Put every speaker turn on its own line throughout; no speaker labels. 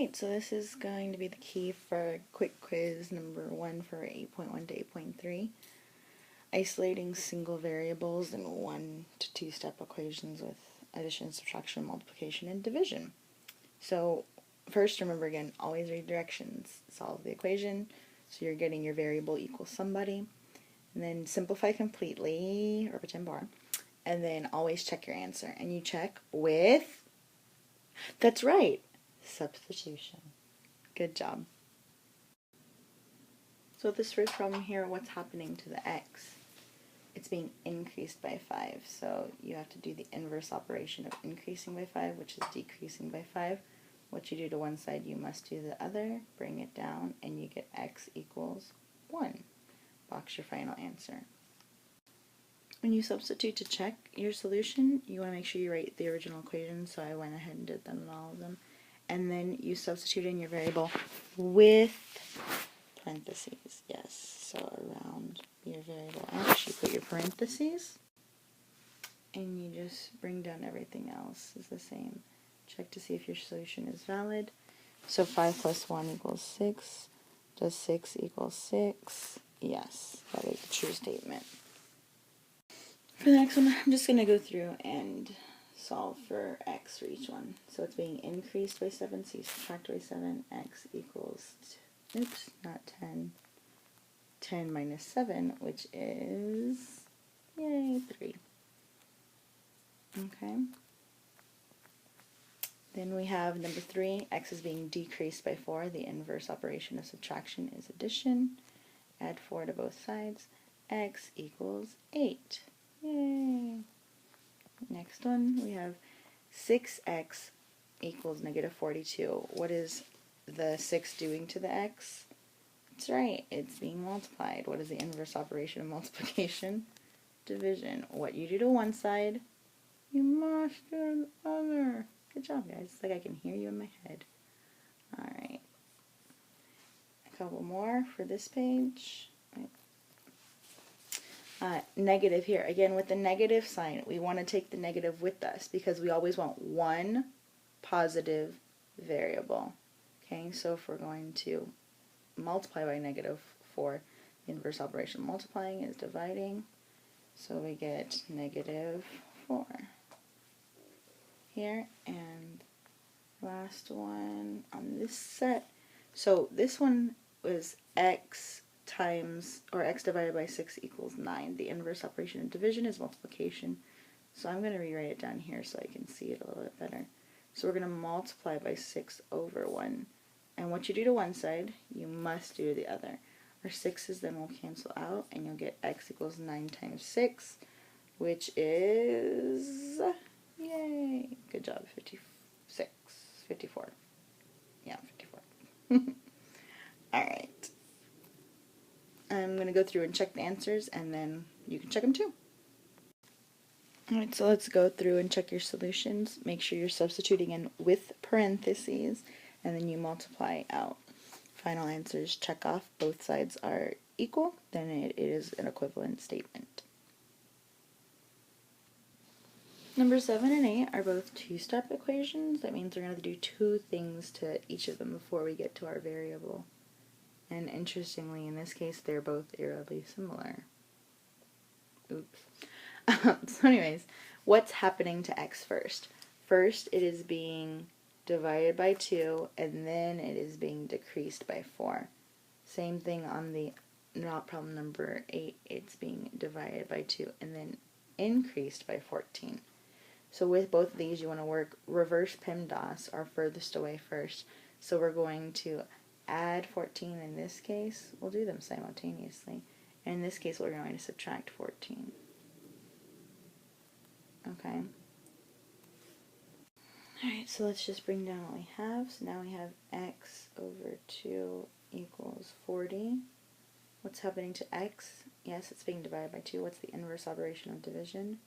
Alright, so this is going to be the key for quick quiz number 1 for 8.1 to 8.3. Isolating single variables in 1 to 2 step equations with addition, subtraction, multiplication, and division. So first, remember again, always read directions. Solve the equation, so you're getting your variable equals somebody. And then simplify completely, or pretend bar. And then always check your answer. And you check with, that's right, substitution. Good job. So this first problem here, what's happening to the x? It's being increased by 5. So you have to do the inverse operation of increasing by 5, which is decreasing by 5. What you do to one side, you must do the other. Bring it down, and you get x equals 1. Box your final answer. When you substitute to check your solution, you want to make sure you write the original equation, so I went ahead and did them in all of them. And then you substitute in your variable with parentheses. Yes, so around your variable x, you put your parentheses, and you just bring down everything else is the same. Check to see if your solution is valid. So 5 plus 1 equals 6. Does 6 equal 6? Yes, that is a true statement. For the next one, I'm just going to go through and solve for x for each one. So it's being increased by 7, so you subtract away 7, x equals, oops, not 10, 10 minus 7, which is, yay, 3. Okay. Then we have number 3, x is being decreased by 4. The inverse operation of subtraction is addition. Add 4 to both sides. X equals 8. Yay! Next one, we have 6x equals negative 42. What is the 6 doing to the x? That's right, it's being multiplied. What is the inverse operation of multiplication? Division. What you do to one side, you must do to the other. Good job, guys. It's like I can hear you in my head. Alright. A couple more for this page. Negative here. Again, with the negative sign, we want to take the negative with us because we always want one positive variable. Okay, so if we're going to multiply by negative 4, the inverse operation of multiplying is dividing. So we get negative 4 here, and last one on this set. So this one was x times, or x divided by 6 equals 9. The inverse operation of division is multiplication. So I'm going to rewrite it down here so I can see it a little bit better. So we're going to multiply by 6 over 1. And what you do to one side, you must do to the other. Our 6's then will cancel out, and you'll get x equals 9 times 6, which is, yay, good job, 54. Yeah, 54. Alright. I'm going to go through and check the answers, and then you can check them too. Alright, so let's go through and check your solutions. Make sure you're substituting in with parentheses, and then you multiply out. Final answers, check off. Both sides are equal, then it is an equivalent statement. Number 7 and 8 are both two-step equations. That means we're going to do 2 things to each of them before we get to our variable. And interestingly, in this case, they're both eerily similar. Oops. So anyways, what's happening to x first? First, it is being divided by 2, and then it is being decreased by 4. Same thing on the problem number 8. It's being divided by 2, and then increased by 14. So with both of these, you want to work reverse PEMDAS, or furthest away first. So we're going to add 14 in this case. We'll do them simultaneously. And in this case, we're going to subtract 14. Okay. Alright, so let's just bring down what we have. So now we have x over 2 equals 40. What's happening to x? Yes, it's being divided by 2. What's the inverse operation of division?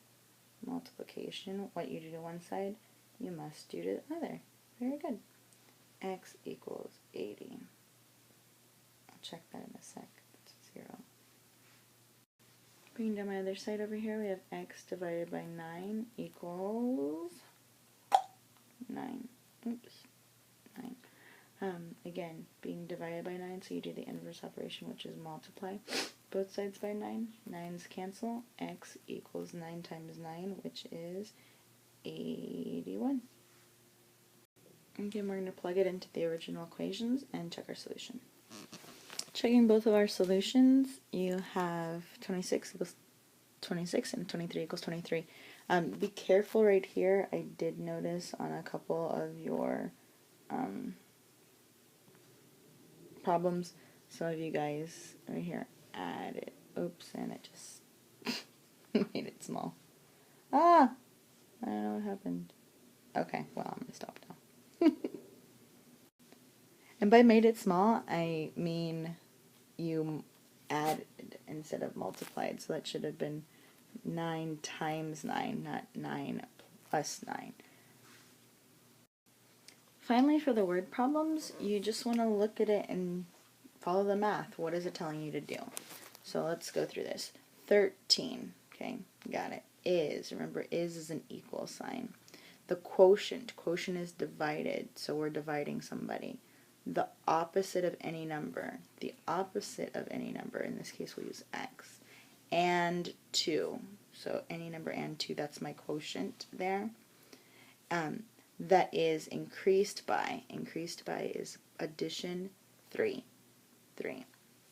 Multiplication. What you do to one side, you must do to the other. Very good. X equals 80. I'll check that in a sec. That's 0. Bringing down my other side over here, we have x divided by 9 equals 9. Oops. 9. Again, being divided by 9, so you do the inverse operation, which is multiply both sides by 9. 9's cancel. X equals 9 times 9, which is 81. Again, we're going to plug it into the original equations and check our solution. Checking both of our solutions, you have 26 equals 26 and 23 equals 23. Be careful right here. I did notice on a couple of your problems, some of you guys right here added, oops, and it just made it small. I don't know what happened. Okay, well, I'm going to stop now. And by made it small, I mean you added instead of multiplied, so that should have been 9 times 9, not 9 plus 9. Finally, for the word problems, you just want to look at it and follow the math. What is it telling you to do? So let's go through this. 13, okay, got it. Is, remember, is an equal sign. The quotient is divided, so we're dividing somebody. The opposite of any number, in this case we'll use x, and 2, so any number and 2, that's my quotient there. That is increased by is addition 3.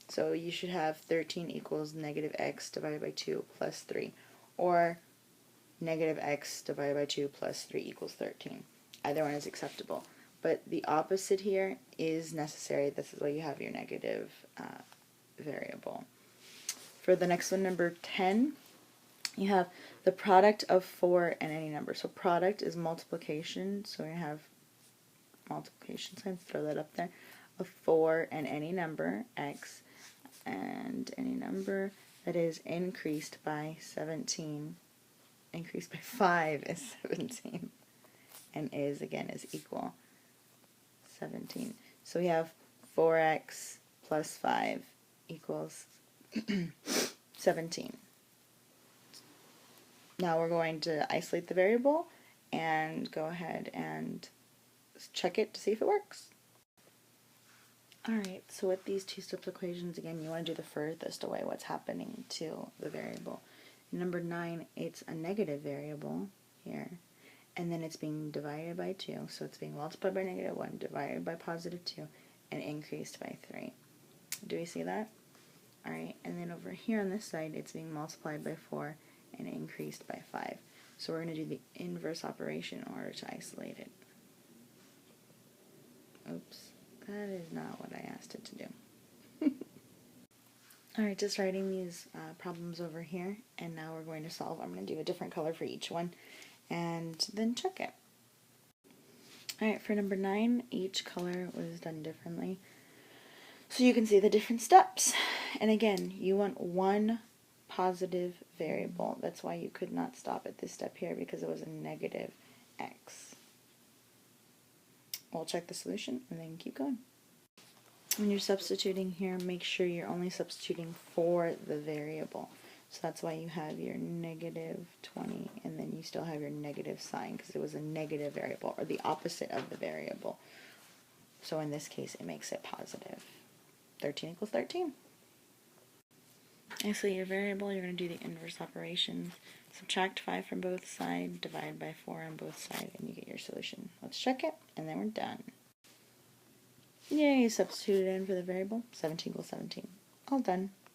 So you should have 13 equals negative x divided by 2 plus 3, or negative x divided by 2 plus 3 equals 13. Either one is acceptable. But the opposite here is necessary. This is why you have your negative variable. For the next one, number 10, you have the product of 4 and any number. So product is multiplication, so we're going to have multiplication signs, throw that up there, of 4 and any number, x, and any number that is increased by 17. Increased by 5 is 17, and is, again, is equal 17. So we have 4x plus 5 equals 17. Now we're going to isolate the variable and go ahead and check it to see if it works. Alright, so with these two-step equations, again, you want to do the furthest away what's happening to the variable. Number 9, it's a negative variable here, and then it's being divided by 2, so it's being multiplied by negative 1, divided by positive 2, and increased by 3. Do we see that? Alright, and then over here on this side, it's being multiplied by 4 and increased by 5. So we're going to do the inverse operation in order to isolate it. Oops, that is not what I asked it to do. Alright, just writing these problems over here, and now we're going to solve. I'm going to do a different color for each one, and then check it. Alright, for number 9, each color was done differently, so you can see the different steps. And again, you want one positive variable. That's why you could not stop at this step here, because it was a negative x. We'll check the solution, and then keep going. When you're substituting here, make sure you're only substituting for the variable. So that's why you have your negative 20, and then you still have your negative sign, because it was a negative variable, or the opposite of the variable. So in this case, it makes it positive. 13 equals 13. Isolate your variable, you're going to do the inverse operations. Subtract 5 from both sides, divide by 4 on both sides, and you get your solution. Let's check it, and then we're done. Yay, substituted in for the variable. 17 equals 17. All done.